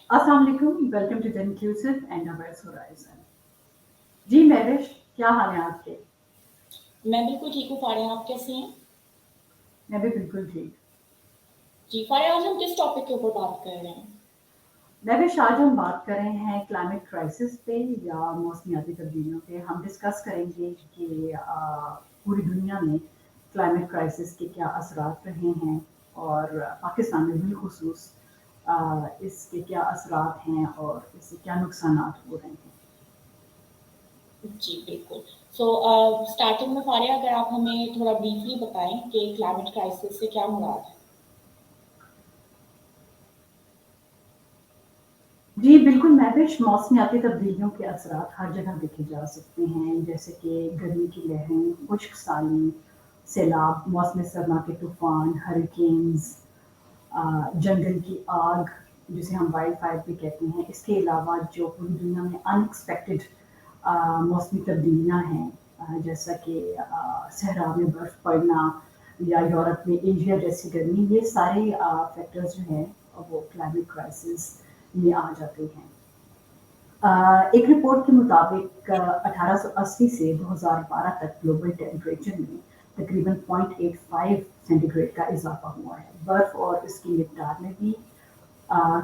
अस्सलाम वालेकुम, welcome to the inclusive and diverse horizon. जी महविश, क्या हाल है आपके? मैं बिल्कुल ठीक हूँ फारिया, आप कैसे हैं? मैं भी बिल्कुल ठीक। जी फारिया, आज हम किस टॉपिक के ऊपर बात कर रहे हैं? महविश, आज हम बात कर रहे हैं क्लाइमेट क्राइसिस पे या मौसमियाती तब्दीलियों पे। हम डिस्कस करेंगे कि पूरी दुनिया में क्लाइमेट क्राइसिस के क्या असरात रहे हैं और पाकिस्तान में बिलखुसूस इसके क्या असरात हैं और इससे क्या नुकसानात हो रहे हैं। जी बिल्कुल। सो स्टार्टिंग में फारिया, अगर आप हमें थोड़ा ब्रीफली बताएं कि क्लाइमेट क्राइसिस से क्या मुराद है? जी, बिल्कुल महविश, मौसमियाती तब्दीलियों के असरात हर जगह देखे जा सकते हैं, जैसे कि गर्मी की लहरें, खुश्क साली, सैलाब, मौसम सरमा के तूफ़ान, हरिकेन्स, जंगल की आग, जिसे हम वाइल्ड फायर भी कहते हैं। इसके अलावा जो पूरी दुनिया में अनएक्सपेक्टेड मौसमी तब्दीलियाँ हैं, जैसा कि सहरा में बर्फ़ पड़ना या यूरोप में इंडिया जैसी गर्मी, ये सारे फैक्टर्स जो हैं वो क्लाइमेट क्राइसिस में आ जाते हैं। एक रिपोर्ट के मुताबिक 1880 से 2012 तक ग्लोबल टेम्परेचर में तकरीबन 0.85 सेंटीग्रेड का इजाफा हुआ है। बर्फ और इसकी मिकदार में भी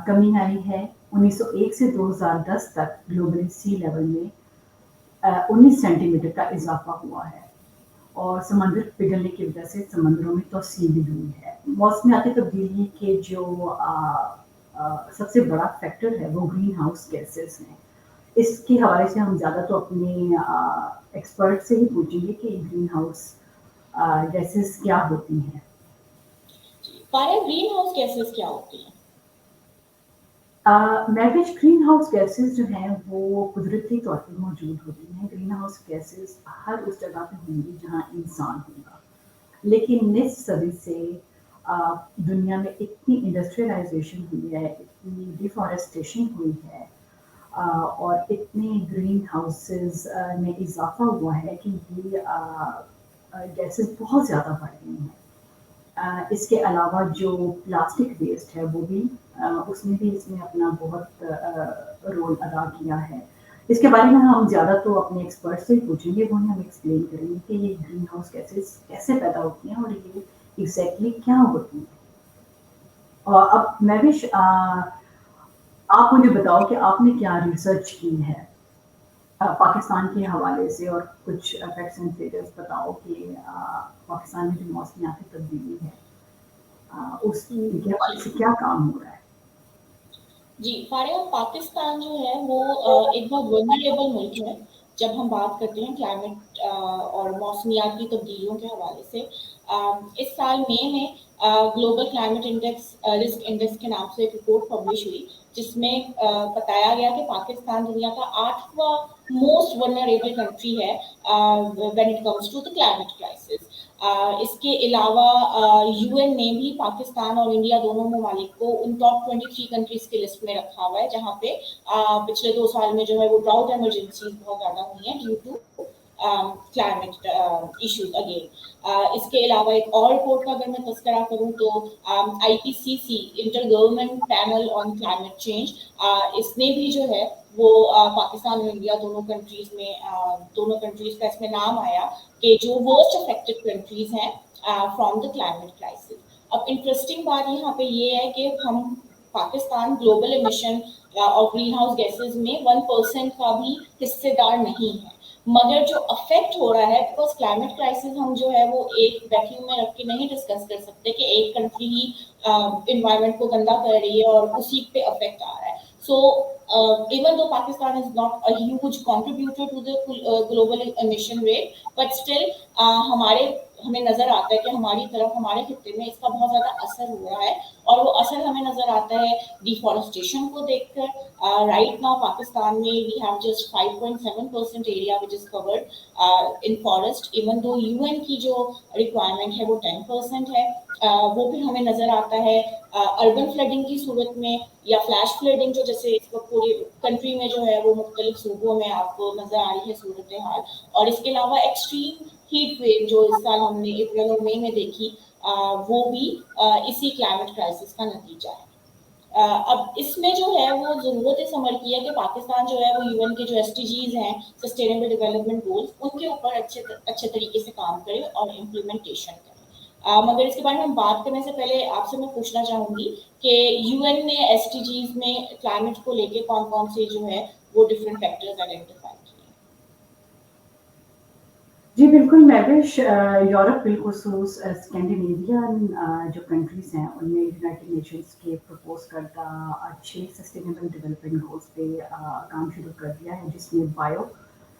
कमी आई है। 1901 से 2010 तक ग्लोबल सी लेवल में 19 सेंटीमीटर का इजाफा हुआ है और समंदर पिघलने की वजह से समंदरों में तोसी भी हुई है। मौसमियाती तब्दीली के जो सबसे बड़ा फैक्टर है वो ग्रीन हाउस गैसेस हैं। इसके हवाले से हम ज़्यादा तो अपने एक्सपर्ट से ही पूछेंगे कि ग्रीन हाउस गैसेस क्या होती हैं। फारिया, ग्रीन हाउस गैसेस क्या होती हैं? मैगनीज ग्रीन हाउस गैसेस जो हैं वो कुदरती तौर पर मौजूद होती हैं। ग्रीन हाउस गैसेस हर उस जगह पे होंगी जहाँ इंसान होगा, लेकिन निस सदी से दुनिया में इतनी इंडस्ट्रियलाइजेशन हुई है, इतनी डिफॉरेस्टेशन हुई है और इतने ग्रीन हाउसेस में इजाफा हुआ है कि ये गैसेस बहुत ज़्यादा बढ़ गई हैं। इसके अलावा जो प्लास्टिक वेस्ट है वो भी उसने भी इसमें अपना बहुत रोल अदा किया है। इसके बारे में हम ज़्यादा तो अपने एक्सपर्ट से ही पूछेंगे, वो हमें एक्सप्लेन करेंगे कि ये ग्रीन हाउस गैसेस कैसे पैदा होती हैं और ये एग्जैक्टली क्या होती हैं। और अब महविश, आप मुझे बताओ कि आपने क्या रिसर्च की है पाकिस्तान के हवाले से और कुछ फैक्ट्स एंड फिगर्स बताओ कि पाकिस्तान में जो मौसमियाती तब्दीली है उसके हवाले जी से क्या काम हो रहा है। जी फारिया, पाकिस्तान जो है वो एक बहुत वल्नरेबल मुल्क है जब हम बात करते हैं क्लाइमेट और मौसमियाती तब्दीलियों के हवाले से। इस साल मई में global climate index risk index के नाम से एक रिपोर्ट पब्लिश हुई, जिसमें बताया गया कि पाकिस्तान दुनिया का 8वां मोस्ट वल्नरेबल कंट्री है when it comes to the climate crisis. इसके अलावा यूएन ने भी पाकिस्तान और इंडिया दोनों ममालिक को उन टॉप 23 कंट्रीज की लिस्ट में रखा हुआ है, जहाँ पे पिछले 2 साल में जो है वो ड्राउट इमरजेंसीज बहुत ज़्यादा हुई हैं due to climate issues again. इसके अलावा एक और रिपोर्ट का अगर मैं तस्करा करूँ तो IPCC, inter government panel on climate change, इसने भी जो है वो पाकिस्तान और इंडिया दोनों कंट्रीज का इसमें नाम आया कि जो वर्स्ट अफेक्टेड कंट्रीज हैं फ्रॉम द क्लाइमेट क्राइसिस। अब इंटरेस्टिंग बात यहाँ पे ये है कि हम पाकिस्तान ग्लोबल एमिशन और ग्रीन हाउस गैसेज में 1% का भी हिस्सेदार नहीं है, मगर जो अफेक्ट हो रहा है, बिकॉज क्लाइमेट क्राइसिस हम जो है वो एक वैक्यूम में रख के नहीं डिस्कस कर सकते कि एक कंट्री ही इन्वायरमेंट को गंदा कर रही है और उसी पे अफेक्ट आ रहा है। So even though Pakistan is not a huge contributor to the global emission rate, but still हमारे हमें नजर आता है कि हमारी तरफ हमारे खित्ते में इसका बहुत ज्यादा असर हो रहा है, और वो असर हमें नजर आता है डिफॉरेस्टेशन को देखकर। राइट नाउ पाकिस्तान में we have just 5.7% area which is covered in forest, even though UN की जो रिक्वायरमेंट है वो 10% है। वो फिर हमें नजर आता है अर्बन फ्लडिंग की सूरत में, या फ्लैश फ्लडिंग जो जैसे इस वक्त पूरी कंट्री में जो है वो मुख्तलिफ सूबों में आपको नजर आ रही है सूरत हाल। और इसके अलावा एक्सट्रीम हीट वेव जो इस साल हमने अप्रैल और मई में देखी, वो भी इसी क्लाइमेट क्राइसिस का नतीजा है। अब इसमें जो है वो ज़रूरत इस अमर की है कि पाकिस्तान जो है वो यूएन के जो एसडीजीज हैं, सस्टेनेबल डेवलपमेंट गोल्स, उनके ऊपर अच्छे तरीके से काम करे और इम्प्लीमेंटेशन करे। मगर इसके बारे में हम बात करने से पहले आपसे मैं पूछना चाहूँगी कि यूएन ने एसडीजीज में क्लाइमेट को लेके कौन-कौन से जो है वो डिफरेंट फैक्टर्स आइडेंटिफाई किए? जी बिल्कुल, मैं भी यूरोप बिलखुसूस स्कैंडिनेवियन जो कंट्रीज़ हैं, उनमें यूनाइटेड नेशंस के प्रपोज़ करदा 6 सस्टेनेबल डेवलपमेंट गोल्स पे काम शुरू कर दिया है, जिसमें बायो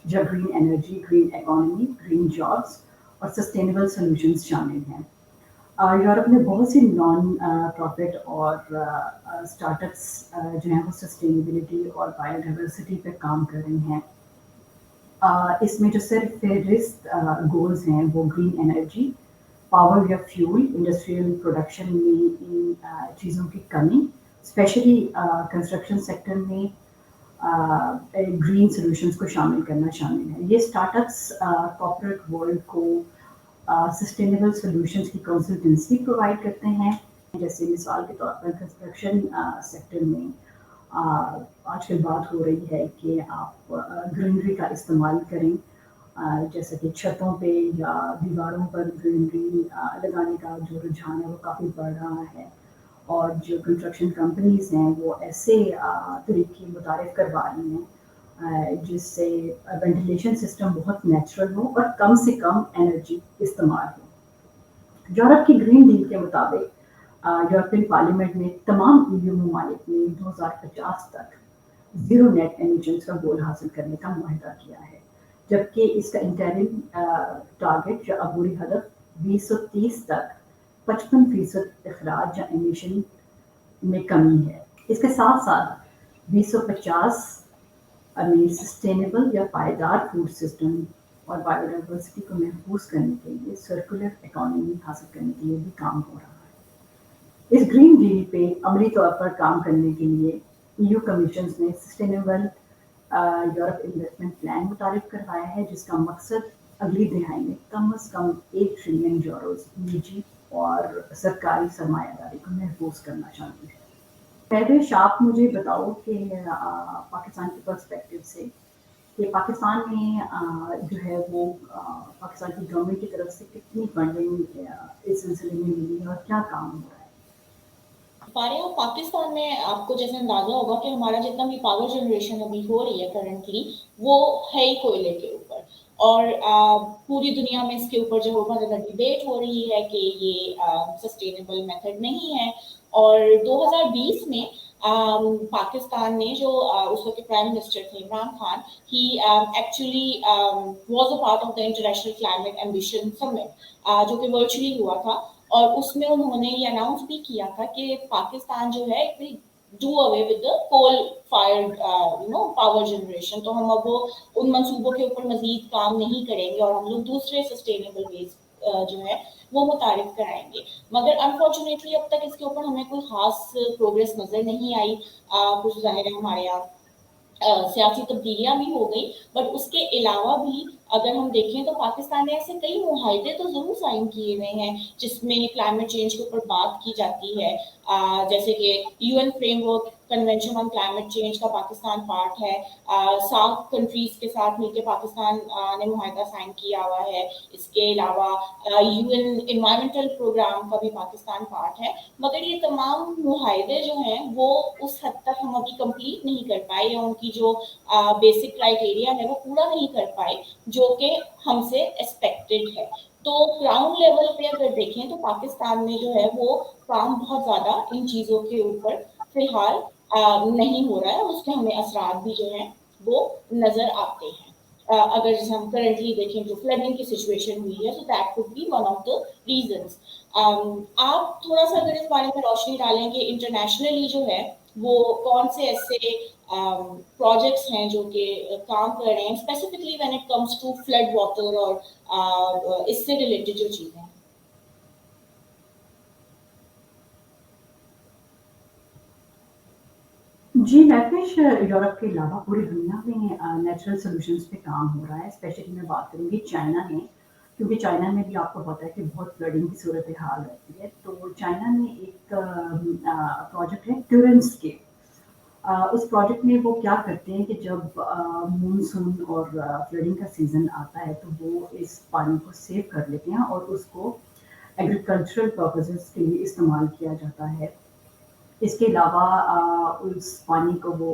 या green energy, green economy, green jobs और सस्टेनेबल सॉल्यूशंस शामिल हैं। यूरोप में बहुत सी नॉन प्रॉफिट और स्टार्टअप्स जो हैं वो सस्टेनेबिलिटी और बायोडाइवर्सिटी पे काम कर रही हैं। इसमें जो सिर्फ फेरिस्त गोल्स हैं वो ग्रीन एनर्जी, पावर या फ्यूल, इंडस्ट्रियल प्रोडक्शन में इन चीज़ों की कमी, स्पेशली कंस्ट्रक्शन सेक्टर में ग्रीन सॉल्यूशंस को शामिल करना शामिल है। ये स्टार्टअप्स कॉर्पोरेट वर्ल्ड को सस्टेनेबल सॉल्यूशंस की कंसल्टेंसी प्रोवाइड करते हैं, जैसे मिसाल के तौर पर कंस्ट्रक्शन सेक्टर में आजकल बात हो रही है कि आप ग्रीनरी का इस्तेमाल करें, जैसे कि छतों पे या दीवारों पर ग्रीनरी लगाने का जो रुझान है वो काफ़ी बढ़ रहा है, और जो कंस्ट्रक्शन कंपनीज़ हैं वो ऐसे तरीके मुतारिफ करवा रही हैं जिससे वेंटिलेशन सिस्टम बहुत नेचुरल हो और कम से कम एनर्जी इस्तेमाल हो। यूरोप की ग्रीन डील के मुताबिक यूरोपियन पार्लियामेंट ने तमाम ईयू ममालिक ने 2050 तक ज़ीरो नेट एमिशंस का गोल हासिल करने का मुआहदा किया है, जबकि इसका इंटरिम टारगेट या अबूरी हदफ 2030 तक 55% इखराज या एमिशन में कमी है। इसके साथ साथ 2050 में सस्टेनेबल या पायदार फूड सिस्टम और बायोडाइवर्सिटी को महफूज करने के लिए सर्कुलर इकोनॉमी हासिल करने के लिए भी काम हो रहा है। इस ग्रीन डील पे अमली तौर पर काम करने के लिए ईयू कमीशन ने सस्टेनेबल यूरोप इन्वेस्टमेंट प्लान मुतारिफ करवाया है, जिसका मकसद अगली दिहाई में कम अज़ कम 1 ट्रिलियन यूरोज़ निजी और सरकारी सरमायादारी को महफूज करना शामिल है। महवेश, आप मुझे बताओ कि पाकिस्तान के पर्सपेक्टिव से कि पाकिस्तान में जो है वो पाकिस्तान की गवर्नमेंट की तरफ से कितनी फंडिंग इस सिलसिले में मिली है और क्या काम हो रहा है? हमारे यहाँ पाकिस्तान में आपको जैसे अंदाजा होगा कि हमारा जितना भी पावर जनरेशन अभी हो रही है करंटली, वो है ही कोयले के ऊपर, और पूरी दुनिया में इसके ऊपर जो बहुत ज़्यादा डिबेट हो रही है कि ये सस्टेनेबल मेथड नहीं है। और 2020 में पाकिस्तान ने जो उस वक्त के प्राइम मिनिस्टर थे Imran Khan, he actually was a part of the international climate ambition summit, जो कि वर्चुअली हुआ था, और उसमें उन्होंने ये अनाउंस भी किया था कि पाकिस्तान जो है it will do away with the coal fired power generation. तो हम अब वो उन मंसूबों के ऊपर मजीद काम नहीं करेंगे और हम लोग दूसरे सस्टेनेबल वेज जो है वो मुतारिफ कराएंगे। मगर अनफॉर्चुनेटली अब तक इसके ऊपर हमें कोई खास प्रोग्रेस नजर नहीं आई। कुछ ज़ाहिर है हमारे यहाँ सियासी तब्दीलियां भी हो गई, बट उसके अलावा भी अगर हम देखें तो पाकिस्तान ने ऐसे कई मुआहदे तो ज़रूर साइन किए हुए हैं जिसमें क्लाइमेट चेंज के ऊपर बात की जाती है। जैसे कि UN framework convention on climate change का पाकिस्तान पार्ट है। साउथ कंट्रीज के साथ मिलकर पाकिस्तान ने मुआहदा साइन किया हुआ है। इसके अलावा यूएन इन्वायरमेंटल प्रोग्राम का भी पाकिस्तान पार्ट है। मगर ये तमाम मुआहदे जो हैं वो उस हद तक हम अभी कंप्लीट नहीं कर पाए, या उनकी जो बेसिक क्राइटेरिया है वो पूरा नहीं कर पाए जो कि हमसे एक्सपेक्टेड है। तो ग्राउंड लेवल पे अगर देखें तो पाकिस्तान में जो है वो काम बहुत ज़्यादा इन चीज़ों के ऊपर फिलहाल नहीं हो रहा है, और उसके हमें असरात भी जो हैं वो नज़र आते हैं। अगर जैसे हम करंटली देखें जो फ्लडिंग की सिचुएशन हुई है, तो that could be one of the reasons. आप थोड़ा सा अगर इस बारे में रोशनी डालें कि इंटरनेशनली जो है वो कौन से ऐसे प्रोजेक्ट्स हैं जो कि काम कर रहे हैं specifically when it comes to flood water और इससे रिलेटेड जो चीज़ें हैं। जी, महवेश, यूरोप के अलावा पूरी दुनिया में नेचुरल सॉल्यूशंस पे काम हो रहा है। स्पेशली मैं बात करूँगी चाइना में, क्योंकि चाइना में भी आपको पता है कि बहुत फ्लडिंग की सूरत हाल रहती है। तो चाइना में एक प्रोजेक्ट है टूरेंट्स के। उस प्रोजेक्ट में वो क्या करते हैं कि जब मानसून और फ्लडिंग का सीज़न आता है तो वो इस पानी को सेव कर लेते हैं और उसको एग्रीकल्चरल पर्पसेस के लिए इस्तेमाल किया जाता है। इसके अलावा उस पानी को वो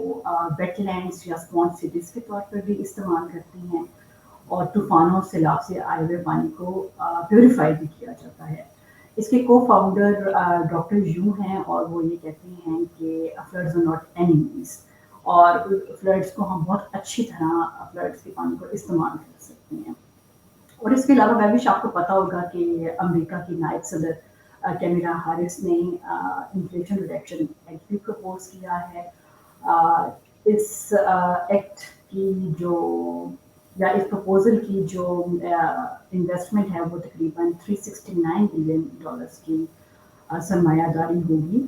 वेटलैंड्स या स्पॉन्ज सिटीज़ के तौर पर भी इस्तेमाल करते हैं और तूफ़ानों, सैलाब से आए हुए पानी को प्यूरिफ़ाई भी किया जाता है। इसके को-फाउंडर डॉक्टर यू हैं और वो ये कहते हैं कि फ्लड्स आर नॉट एनिमीज़ और फ्लड्स को हम बहुत अच्छी तरह फ्लड्स के पानी को इस्तेमाल कर सकते हैं। और इसके अलावा वैविश आपको पता होगा कि अमेरिका की नायब सदर कैमला हैरिस ने इन्फ्लेशन रिडक्शन एक्ट भी प्रपोज किया है। इस एक्ट की जो या इस प्रपोजल की जो इन्वेस्टमेंट है वो तकरीबन $369 बिलियन की सरमायादारी होगी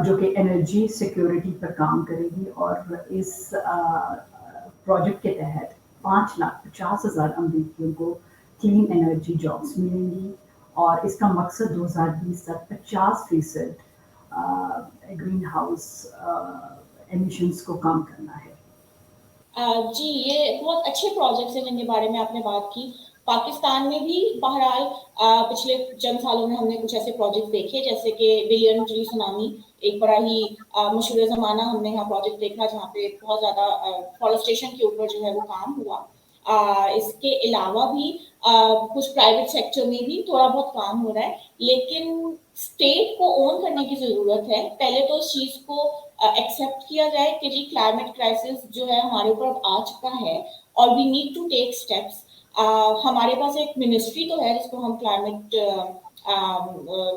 जो कि एनर्जी सिक्योरिटी पर काम करेगी और इस प्रोजेक्ट के तहत 5,50,000 अमरीकियों को क्लीन एनर्जी जॉब्स मिलेंगी और इसका मकसद 2020 तक 50% ग्रीन हाउस एमिशंस को कम करना है। जी, ये बहुत अच्छे प्रोजेक्ट्स हैं जिनके बारे में आपने बात की। पाकिस्तान में भी बहरहाल पिछले चंद सालों में हमने कुछ ऐसे प्रोजेक्ट देखे जैसे कि बिलियन ट्री सुनामी, एक बड़ा ही मशहूर ज़माना हमने यहाँ प्रोजेक्ट देखा जहाँ पे बहुत ज़्यादा फॉरेस्टेशन के ऊपर जो है वो काम हुआ। इसके अलावा भी कुछ प्राइवेट सेक्टर में भी थोड़ा बहुत काम हो रहा है, लेकिन स्टेट को ओन करने की ज़रूरत है। पहले तो इस चीज़ को एक्सेप्ट किया जाए कि जी क्लाइमेट क्राइसिस जो है हमारे ऊपर अब आ चुका है और we need to take steps. हमारे पास एक मिनिस्ट्री तो है जिसको हम क्लाइमेट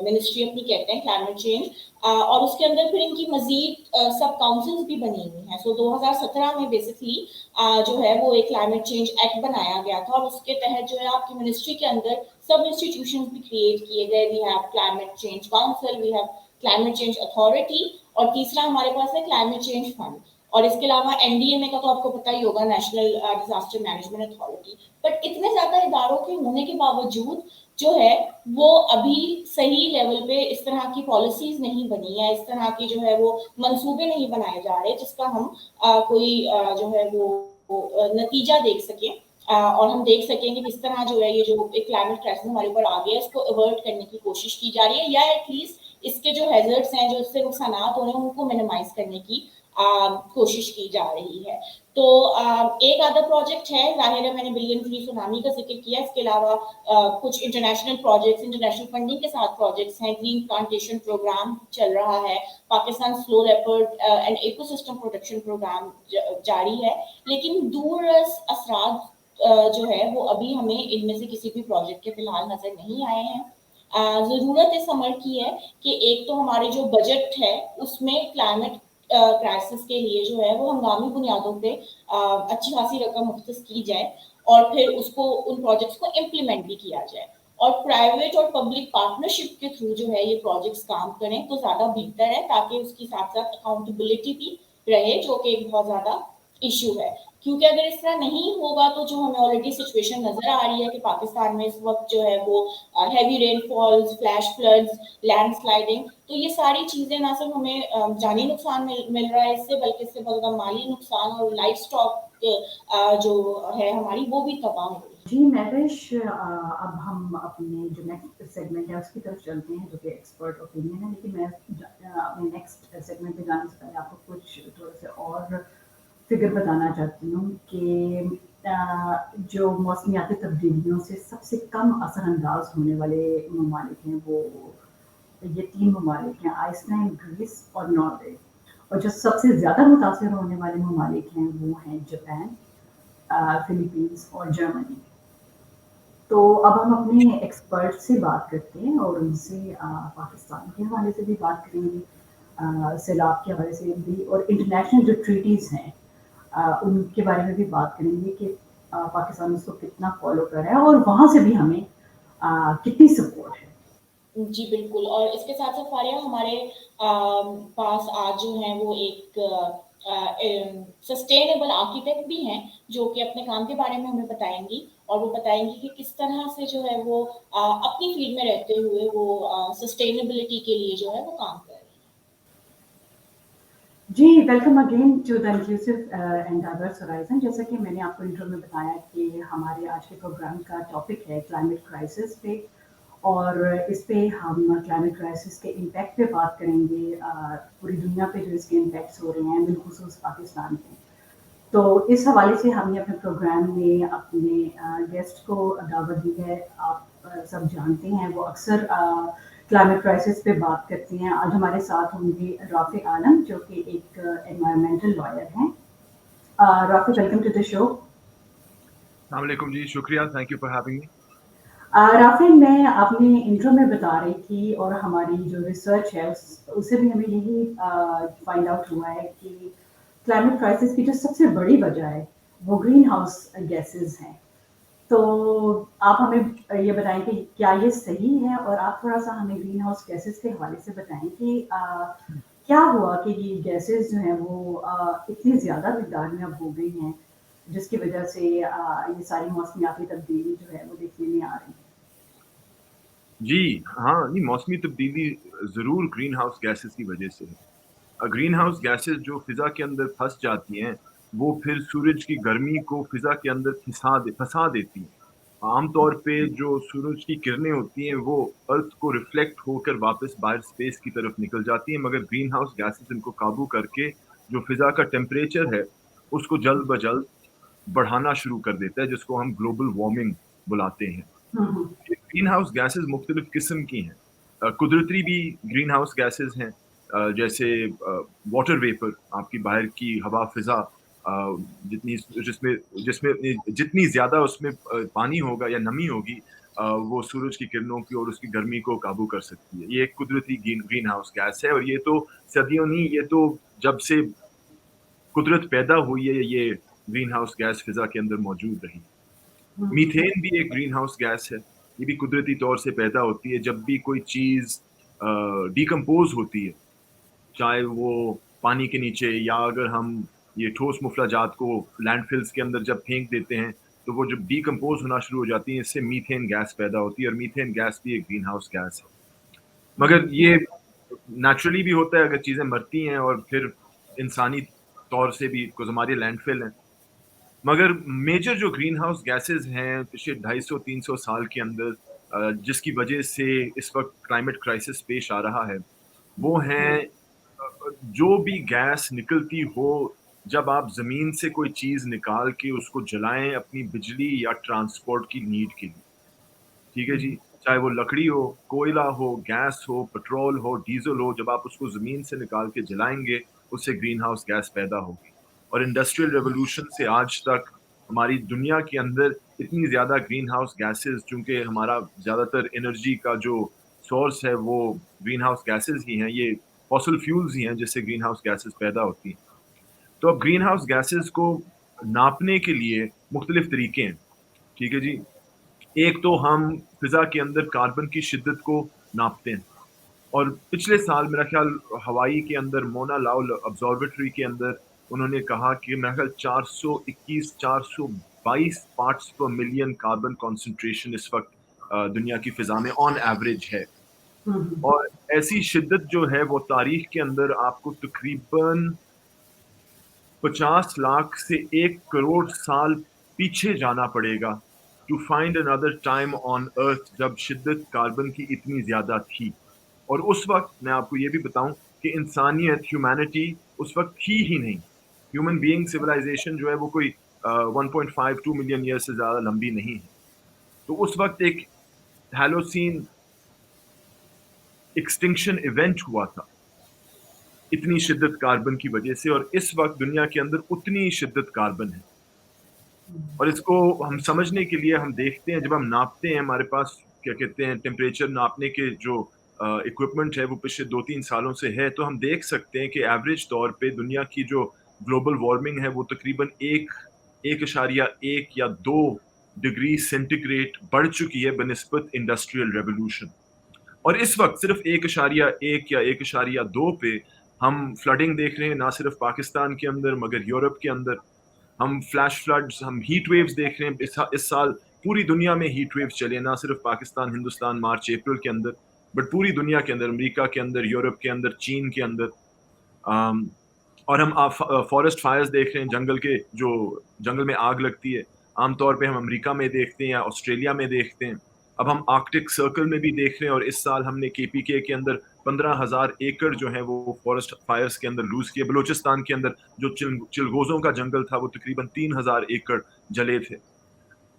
मिनिस्ट्री अपनी कहते हैं, क्लाइमेट चेंज, और उसके अंदर फिर इनकी मजीद सब काउंसिल्स भी बनी हुई हैं। सो 2017 में बेसिकली जो है वो एक क्लाइमेट चेंज एक्ट बनाया गया था और उसके तहत जो है आपकी मिनिस्ट्री के अंदर सब इंस्टीट्यूशंस भी क्रिएट किए गए। We have climate change council, we have climate change authority और तीसरा हमारे पास है क्लाइमेट चेंज फंड। और इसके अलावा एनडीएमए का तो आपको पता ही होगा, national disaster management authority. But इतने ज्यादा इदारों के होने के बावजूद जो है वो अभी सही लेवल पे इस तरह की पॉलिसीज नहीं बनी है, इस तरह की जो है वो मंसूबे नहीं बनाए जा रहे जिसका हम कोई जो है वो नतीजा देख सकें और हम देख सकें कि किस तरह जो है ये जो एक क्लाइमेट क्राइसिस हमारे ऊपर आ गया है इसको अवॉइड करने की कोशिश की जा रही है या एटलीस्ट इसके जो हैजर्ड्स हैं, जो इससे नुकसानात हो रहे हैं उनको मिनिमाइज करने की कोशिश की जा रही है। तो एक आधा प्रोजेक्ट है, जाहिर है मैंने बिलियन ट्री सुनामी का जिक्र किया, इसके अलावा कुछ इंटरनेशनल प्रोजेक्ट्स, इंटरनेशनल फंडिंग के साथ प्रोजेक्ट्स हैं। ग्रीन प्लांटेशन प्रोग्राम चल रहा है, Pakistan snow leopard and ecosystem protection programme जारी है, लेकिन दूर असरात जो है वो अभी हमें इनमें से किसी भी प्रोजेक्ट के फिलहाल नजर नहीं आए हैं। ज़रूरत इस अमर की है कि एक तो हमारे जो बजट है उसमें क्लाइमेट क्राइसिस के लिए जो है वो हंगामी बुनियादों पे अच्छी खासी रकम मुख्तस की जाए और फिर उसको उन प्रोजेक्ट्स को इम्प्लीमेंट भी किया जाए और प्राइवेट और पब्लिक पार्टनरशिप के थ्रू जो है ये प्रोजेक्ट्स काम करें तो ज़्यादा बेहतर है, ताकि उसके साथ साथ अकाउंटेबिलिटी भी रहे जो कि एक बहुत ज़्यादा इशू है। क्योंकि अगर इस तरह नहीं होगा तो जो हमें ऑलरेडी सिचुएशन नजर आ रही है कि पाकिस्तान में इस वक्त जो है वो heavy rainfalls, flash floods, landsliding, तो ये सारी चीजें ना सिर्फ हमें जानी नुकसान मिल रहा है इससे, बल्कि इससे बहुत ज़्यादा माली नुकसान और लाइफ स्टॉक जो है हमारी वो भी तबाह हो रही है। जी महवेश, अब हम अपने जो नेक्स्ट सेगमेंट है उसकी तरफ चलते हैं जो कि एक्सपर्ट ओपिनियन है, लेकिन मैं अपने नेक्स्ट सेगमेंट पे जाने से पहले आपको कुछ थोड़े से और फिगर बताना चाहती हूँ कि जो मौसमियाती तब्दीलियों से सबसे कम असरअंदाज होने वाले ममालिक हैं वो ये 3 ममालिक हैं, आइसलैंड, ग्रीस और नॉर्वे। और जो सबसे ज़्यादा मुतासिर होने वाले ममालिक हैं वो हैं जापान, फिलीपींस और जर्मनी। तो अब हम अपने एक्सपर्ट से बात करते हैं और उनसे पाकिस्तान के हवाले से भी बात करेंगे, सैलाब के हवाले से भी और इंटरनेशनल जो ट्रीटीज़ हैं उनके बारे में भी बात करेंगे कि पाकिस्तान उसको कितना फॉलो कर रहा है और वहाँ से भी हमें कितनी सपोर्ट है। जी, बिल्कुल। और इसके साथ-साथ फारिया हमारे पास आज जो हैं वो एक सस्टेनेबल आर्किटेक्ट भी हैं, जो कि अपने काम के बारे में हमें बताएँगी और वो बताएँगी कि किस तरह से जो है वो अपनी फ़ील्ड में रहते हुए वो सस्टेनेबिलिटी के लिए जो है वो काम कर रही हैं। जी, welcome again to the inclusive and diverse horizon. जैसा कि मैंने आपको इंट्रो में बताया कि हमारे आज के प्रोग्राम का टॉपिक है क्लाइमेट क्राइसिस पे और इस पे हम क्लाइमेट क्राइसिस के इम्पैक्ट पे बात करेंगे पूरी दुनिया पे जो इसके इम्पैक्ट्स हो रहे हैं, बिलखुसूस पाकिस्तान पे। तो इस हवाले से हमने अपने प्रोग्राम में अपने गेस्ट को दावत दी है। आप सब जानते हैं वो अक्सर क्लाइमेट क्राइसिस पे बात करती हैं। आज हमारे साथ होंगे राफ़ी आलम जो कि एक एनवायरमेंटल लॉयर हैं। Rafi, welcome to the show. अस्सलामुअलैकुम जी, शुक्रिया, thank you for having me. Rafi, मैं अपने इंट्रो में बता रही थी और हमारी जो रिसर्च है उससे भी हमें यही फाइंड आउट हुआ है कि क्लाइमेट क्राइसिस की जो सबसे बड़ी वजह है वो ग्रीन हाउस गैसेस हैं। तो आप हमें ये बताएं कि क्या ये सही है और आप थोड़ा-सा हमें ग्रीन हाउस गैसेस के हवाले से बताएं कि क्या हुआ कि ये गैसेस जो हैं वो इतनी ज़्यादा मिक़दार में अब हो गई हैं, जिसकी वजह से ये सारी मौसमियाती तब्दीली जो है वो देखने में आ रही है? जी, हाँ, नहीं मौसमी तब्दीली ज़रूर ग्रीन हाउस गैसेज़ की वजह से है। ग्रीन हाउस गैसेज़ जो फ़िज़ा के अंदर फँस जाती हैं, वो फिर सूरज की गर्मी को फ़िज़ा के अंदर फँसा देती हैं। आम तौर पे जो सूरज की किरणें होती हैं, वो अर्थ को रिफ्लेक्ट होकर वापस बाहर स्पेस की तरफ निकल जाती हैं, मगर ग्रीन हाउस गैसेज़ इनको काबू करके जो फ़िज़ा का टेम्परेचर है, उसको जल्द ब जल्द बढ़ाना शुरू कर देता है, जिसको हम ग्लोबल वार्मिंग बुलाते हैं। हुँ, हुँ। ये ग्रीन हाउस गैसेज़ मुख्तलिफ़ किस्म की हैं। कुदरती भी ग्रीन हाउस गैसेज़ हैं जैसे वाटर वेपर आपकी बाहर की हवा फ़िज़ा जितनी जिसमें जिसमें जितनी ज़्यादा उसमें पानी होगा या नमी होगी वो सूरज की किरणों की और उसकी गर्मी को काबू कर सकती है। ये एक कुदरती ग्रीन हाउस गैस है और ये तो सदियों नहीं, ये तो जब से कुदरत पैदा हुई है, ये ग्रीन हाउस गैस फ़िज़ा के अंदर मौजूद रही है। हुँ, हुँ। मीथेन भी एक ग्रीन हाउस गैस है। ये भी कुदरती तौर से पैदा होती है जब भी कोई चीज़ डिकम्पोज़ होती है, चाहे वो पानी के नीचे या अगर हम ये ठोस मुफ़लजात को लैंडफ़िल्स के अंदर जब फेंक देते हैं, तो वो जब डिकम्पोज़ होना शुरू हो जाती है, इससे मीथेन गैस पैदा होती है और मीथेन गैस भी एक ग्रीन हाउस गैस है। मगर ये नेचुरली भी होता है अगर चीज़ें मरती हैं और फिर इंसानी तौर से भी बिकॉज़ हमारे लैंडफ़िल हैं। मगर मेजर जो ग्रीन हाउस गैसेज़ हैं पिछले 250-300 साल के अंदर जिसकी वजह से इस वक़्त क्लाइमेट क्राइसिस पेश आ रहा है, वो हैं जो भी गैस निकलती हो जब आप ज़मीन से कोई चीज़ निकाल के उसको जलाएँ अपनी बिजली या ट्रांसपोर्ट की नीड के लिए। ठीक है जी? चाहे वो लकड़ी हो, कोयला हो, गैस हो, पेट्रोल हो, डीज़ल हो, जब आप उसको ज़मीन से निकाल के जलाएँगे, उससे ग्रीन हाउस गैस पैदा होगी। और इंडस्ट्रियल रिवॉल्यूशन से आज तक हमारी दुनिया के अंदर इतनी ज़्यादा ग्रीन हाउस गैसेज़ चूँकि हमारा ज़्यादातर एनर्जी का जो सोर्स है वो ग्रीन हाउस गैसेज़ ही हैं, ये फॉसिल फ्यूल्स ही हैं जिससे ग्रीन हाउस गैसेज़ पैदा होती हैं। तो अब ग्रीन हाउस गैसेज़ को नापने के लिए मुख्तलिफ तरीके हैं, ठीक है जी? एक तो हम फ़िज़ा के अंदर कार्बन की शिद्दत को नापते हैं और पिछले साल मेरा ख़्याल हवाई के अंदर मोना लाओ ऑब्ज़र्वेटरी के अंदर उन्होंने कहा कि मेरा ख़्याल 421 422 पार्ट्स पर मिलियन कार्बन कंसंट्रेशन इस वक़्त दुनिया की फ़िज़ा में ऑन एवरेज है। हुँ, हुँ। और ऐसी शिद्दत जो है वो तारीख़ के अंदर आपको तकरीबन 50 लाख से 1 करोड़ साल पीछे जाना पड़ेगा to find another time on earth जब शिद्दत कार्बन की इतनी ज़्यादा थी। और उस वक़्त मैं आपको ये भी बताऊँ कि इंसानियत, ह्यूमैनिटी उस वक़्त थी ही नहीं। ह्यूमन बीइंग सिविलाइज़ेशन जो है वो कोई 1.5 2 मिलियन ईयर से ज़्यादा लंबी नहीं है। तो उस वक़्त एक हैलोसीन एक्सटिंक्शन इवेंट हुआ था, इतनी शिद्दत कार्बन की वज़ह से और इस वक़्त दुनिया के अंदर उतनी शिद्दत कार्बन है। और इसको हम समझने के लिए हम देखते हैं जब हम नापते हैं हमारे पास क्या कहते हैं टेम्परेचर नापने के जो इक्विपमेंट है वो पिछले 2-3 सालों से है, तो हम देख सकते हैं कि एवरेज तौर पे दुनिया की जो ग्लोबल वार्मिंग है वो तकरीबन 1.1 या 2 डिग्री सेंटीग्रेड बढ़ चुकी है बनिस्बत इंडस्ट्रियल रेवोल्यूशन। اور اس وقت صرف 1.1 یا 1.2 پہ ہم فلڈنگ دیکھ رہے ہیں، نہ صرف پاکستان کے اندر مگر یورپ کے اندر. ہم فلیش فلڈز، ہم ہیٹ ویوز دیکھ رہے ہیں. اس سال پوری دنیا میں ہیٹ ویوز چلے، نہ صرف پاکستان، ہندوستان، مارچ اپریل کے اندر، بٹ پوری دنیا کے اندر، امریکہ کے اندر، یورپ کے اندر، چین کے اندر. اور ہم فارسٹ فائرز دیکھ رہے ہیں، جنگل میں آگ لگتی ہے. عام طور پہ ہم امریکہ میں دیکھتے ہیں یا آسٹریلیا میں دیکھتے ہیں، اب ہم آرکٹک سرکل میں بھی دیکھ رہے ہیں. اور اس سال ہم نے KPK کے اندر 15,000 ایکڑ جو ہے وہ فارسٹ فائرز کے اندر لوز کیے. بلوچستان کے اندر جو چلغوزوں کا جنگل تھا وہ تقریباً 3,000 ایکڑ جلے تھے.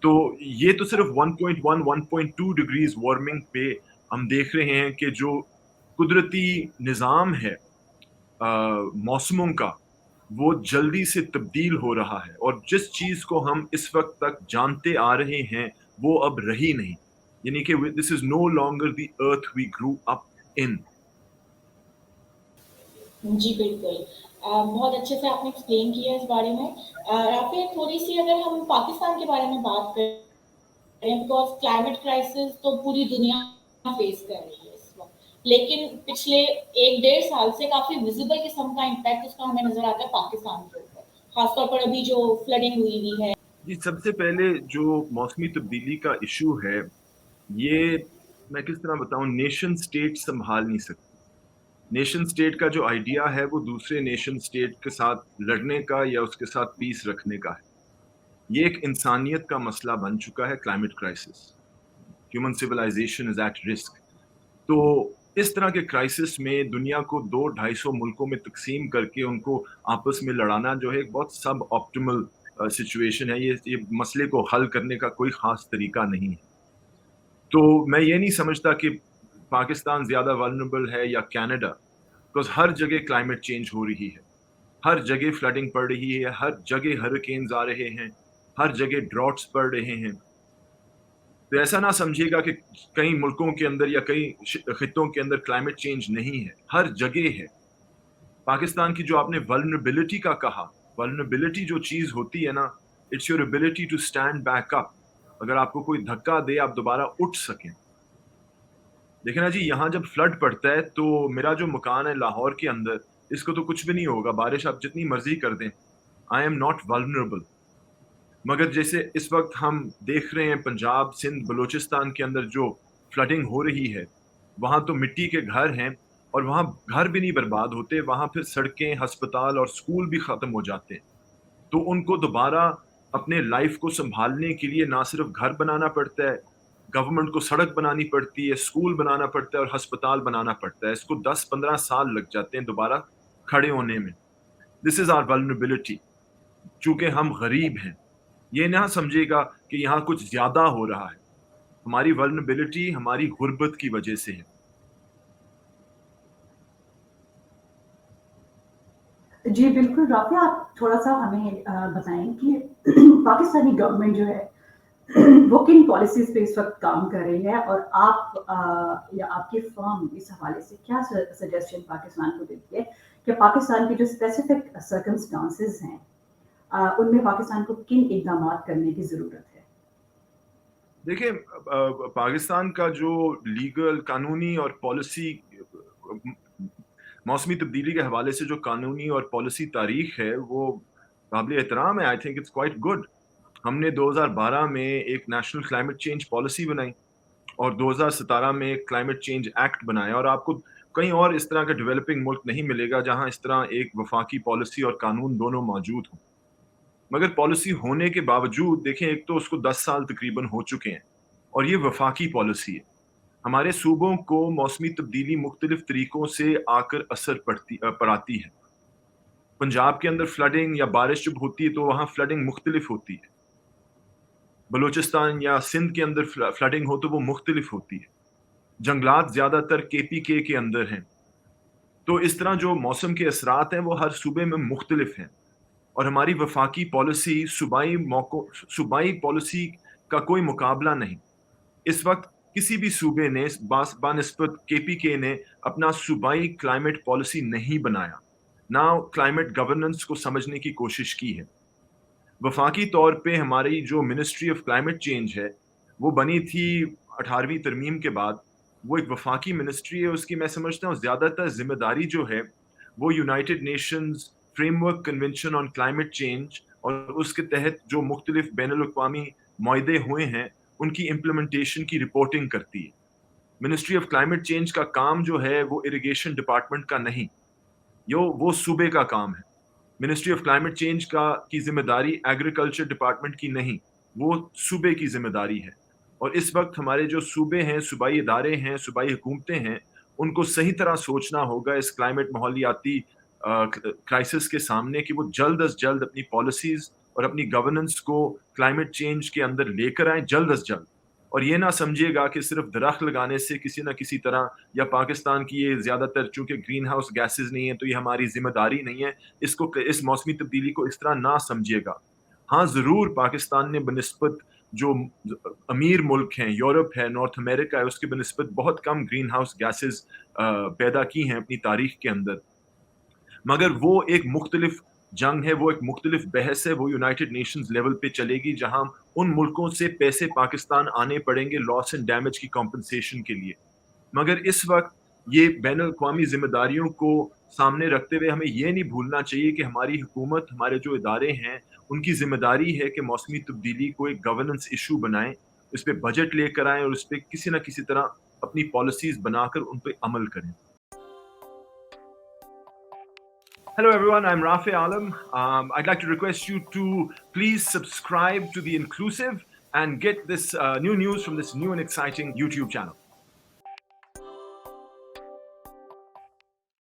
تو یہ تو صرف 1.1 1.2 ڈگریز وارمنگ پہ ہم دیکھ رہے ہیں کہ جو قدرتی نظام ہے موسموں کا، وہ جلدی سے تبدیل ہو رہا ہے. اور جس چیز کو ہم اس وقت تک جانتے آ رہے ہیں وہ اب رہی نہیں، یعنی کہ دس از نو لانگر دی ارتھ وی گرو اپ ان. جی بالکل، بہت اچھے سے آپ نے ایکسپلین کیا اس بارے میں. رافع، تھوڑی سی اگر ہم پاکستان کے بارے میں بات کریں، بیکاز کلائمیٹ کرائسس تو پوری دنیا فیس کر رہی ہے اس وقت، لیکن پچھلے 1-1.5 سال سے کافی ویزیبل قسم کا امپیکٹ اس کا ہمیں نظر آتا ہے پاکستان کے اوپر، خاص طور پر ابھی جو فلڈنگ ہوئی ہے. جی، سب سے پہلے جو موسمی تبدیلی کا ایشو ہے، یہ میں کس طرح بتاؤں، نیشن سٹیٹ سنبھال نہیں سکتی. نیشن سٹیٹ کا جو آئیڈیا ہے وہ دوسرے نیشن سٹیٹ کے ساتھ لڑنے کا یا اس کے ساتھ پیس رکھنے کا ہے. یہ ایک انسانیت کا مسئلہ بن چکا ہے، climate crisis. Human civilisation is at risk. تو اس طرح کے کرائسس میں دنیا کو 200-250 ملکوں میں تقسیم کر کے ان کو آپس میں لڑانا جو ہے ایک بہت سب آپٹیمل سچویشن ہے. یہ مسئلے کو حل کرنے کا کوئی خاص طریقہ نہیں ہے. تو میں یہ نہیں سمجھتا کہ پاکستان زیادہ ولنریبل ہے یا کینیڈا، بیکاز ہر جگہ کلائمیٹ چینج ہو رہی ہے، ہر جگہ فلڈنگ پڑ رہی ہے، ہر جگہ ہریکینز آ رہے ہیں، ہر جگہ ڈراٹس پڑ رہے ہیں. تو ایسا نہ سمجھیے گا کہ کئی ملکوں کے اندر یا کئی خطوں کے اندر کلائمیٹ چینج نہیں ہے، ہر جگہ ہے. پاکستان کی جو آپ نے ولنریبلٹی کا کہا، ولنریبلٹی جو چیز ہوتی ہے نا، it's your ability to stand back up. اگر آپ کو کوئی دھکا دے آپ دوبارہ اٹھ سکیں. دیکھیں نا جی، یہاں جب فلڈ پڑتا ہے تو میرا جو مکان ہے لاہور کے اندر، اس کو تو کچھ بھی نہیں ہوگا، بارش آپ جتنی مرضی کر دیں، آئی ایم ناٹ ولنریبل. مگر جیسے اس وقت ہم دیکھ رہے ہیں پنجاب، سندھ، بلوچستان کے اندر جو فلڈنگ ہو رہی ہے، وہاں تو مٹی کے گھر ہیں، اور وہاں گھر بھی نہیں برباد ہوتے، وہاں پھر سڑکیں، ہسپتال اور سکول بھی ختم ہو جاتے ہیں. تو ان کو دوبارہ اپنے لائف کو سنبھالنے کے لیے نہ صرف گھر بنانا پڑتا ہے، گورنمنٹ کو سڑک بنانی پڑتی ہے، سکول بنانا پڑتا ہے اور ہسپتال بنانا پڑتا ہے. اس کو 10-15 سال لگ جاتے ہیں دوبارہ کھڑے ہونے میں. دس از آر ولنریبلٹی. چونکہ ہم غریب ہیں، یہ نہ سمجھے گا کہ یہاں کچھ زیادہ ہو رہا ہے. ہماری ولنریبلٹی ہماری غربت کی وجہ سے ہے. جی بالکل رافع، آپ تھوڑا سا ہمیں بتائیں کہ پاکستانی گورنمنٹ جو ہے وہ کن پالیسیز پہ اس وقت کام کر رہی ہے، اور آپ یا آپ کی فرم اس حوالے سے کیا سجیشن پاکستان کو دیتی ہے کہ پاکستان کے جو اسپیسیفک سرکمسٹانسز ہیں ان میں پاکستان کو کن اقدامات کرنے کی ضرورت ہے؟ دیکھیں، پاکستان کا جو لیگل، قانونی اور پالیسی، موسمی تبدیلی کے حوالے سے جو قانونی اور پالیسی تاریخ ہے وہ قابل احترام ہے. I think it's quite good. ہم نے 2012 میں ایک نیشنل کلائمیٹ چینج پالیسی بنائی اور 2017 میں ایک کلائمیٹ چینج ایکٹ بنایا. اور آپ کو کہیں اور اس طرح کا ڈیولپنگ ملک نہیں ملے گا جہاں اس طرح ایک وفاقی پالیسی اور قانون دونوں موجود ہوں. مگر پالیسی ہونے کے باوجود دیکھیں، ایک تو اس کو 10 سال تقریباً ہو چکے ہیں اور یہ وفاقی پالیسی ہے. ہمارے صوبوں کو موسمی تبدیلی مختلف طریقوں سے آ کر اثر پڑاتی ہے. پنجاب کے اندر فلڈنگ یا بارش جب ہوتی ہے تو وہاں فلڈنگ مختلف ہوتی ہے. بلوچستان یا سندھ کے اندر فلڈنگ ہو تو وہ مختلف ہوتی ہے. جنگلات زیادہ تر KPK کے اندر ہیں. تو اس طرح جو موسم کے اثرات ہیں وہ ہر صوبے میں مختلف ہیں. اور ہماری وفاقی پالیسی صوبائی پالیسی کا کوئی مقابلہ نہیں. اس وقت کسی بھی صوبے نے بانسبت KPK نے اپنا صوبائی کلائمیٹ پالیسی نہیں بنایا، نہ کلائمیٹ گورننس کو سمجھنے کی کوشش کی ہے. وفاقی طور پہ ہماری جو منسٹری آف کلائمیٹ چینج ہے وہ بنی تھی 18ویں ترمیم کے بعد، وہ ایک وفاقی منسٹری ہے اس کی میں سمجھتا ہوں زیادہ تر ذمہ داری جو ہے وہ United nations frame work convention on climate change اور اس کے تحت جو مختلف بین الاقوامی معاہدے ہوئے ہیں ان کی امپلیمنٹیشن کی رپورٹنگ کرتی ہے۔ منسٹری آف کلائمیٹ چینج کا کام جو ہے وہ اریگیشن ڈپارٹمنٹ کا نہیں، وہ صوبے کا کام ہے۔ منسٹری آف کلائمیٹ چینج کی ذمہ داری ایگریکلچر ڈپارٹمنٹ کی نہیں، وہ صوبے کی ذمہ داری ہے۔ اور اس وقت ہمارے جو صوبے ہیں، صوبائی ادارے ہیں، صوبائی حکومتیں ہیں، ان کو صحیح طرح سوچنا ہوگا اس کلائمیٹ ماحولیاتی کرائسس کے سامنے کہ وہ جلد از جلد اپنی پالیسیز اور اپنی گورننس کو کلائمیٹ چینج کے اندر لے کر آئیں جلد از جلد۔ اور یہ نہ سمجھیے گا کہ صرف درخت لگانے سے کسی نہ کسی طرح، یا پاکستان کی یہ زیادہ تر چونکہ گرین ہاؤس گیسز نہیں ہیں تو یہ ہماری ذمہ داری نہیں ہے، اس موسمی تبدیلی کو اس طرح نہ سمجھیے گا۔ ہاں ضرور پاکستان نے بنسبت جو امیر ملک ہیں، یورپ ہے، نارتھ امریکہ ہے، اس کے بنسبت بہت کم گرین ہاؤس گیسز پیدا کی ہیں اپنی تاریخ کے اندر، مگر وہ ایک مختلف جنگ ہے، وہ ایک مختلف بحث ہے، وہ یونائٹڈ نیشنز لیول پہ چلے گی جہاں ان ملکوں سے پیسے پاکستان آنے پڑیں گے لاس اینڈ ڈیمیج کی کمپنسیشن کے لیے۔ مگر اس وقت یہ بین الاقوامی ذمہ داریوں کو سامنے رکھتے ہوئے ہمیں یہ نہیں بھولنا چاہیے کہ ہماری حکومت، ہمارے جو ادارے ہیں، ان کی ذمہ داری ہے کہ موسمی تبدیلی کو ایک گورننس ایشو بنائیں، اس پہ بجٹ لے کر آئیں اور اس پہ کسی نہ کسی طرح اپنی پالیسیز بنا کر ان پہ عمل کریں۔ Hello everyone, I'm Rafi Alam. I'd like to request you to please subscribe to The Inclusive and get this new news from this new and exciting YouTube channel.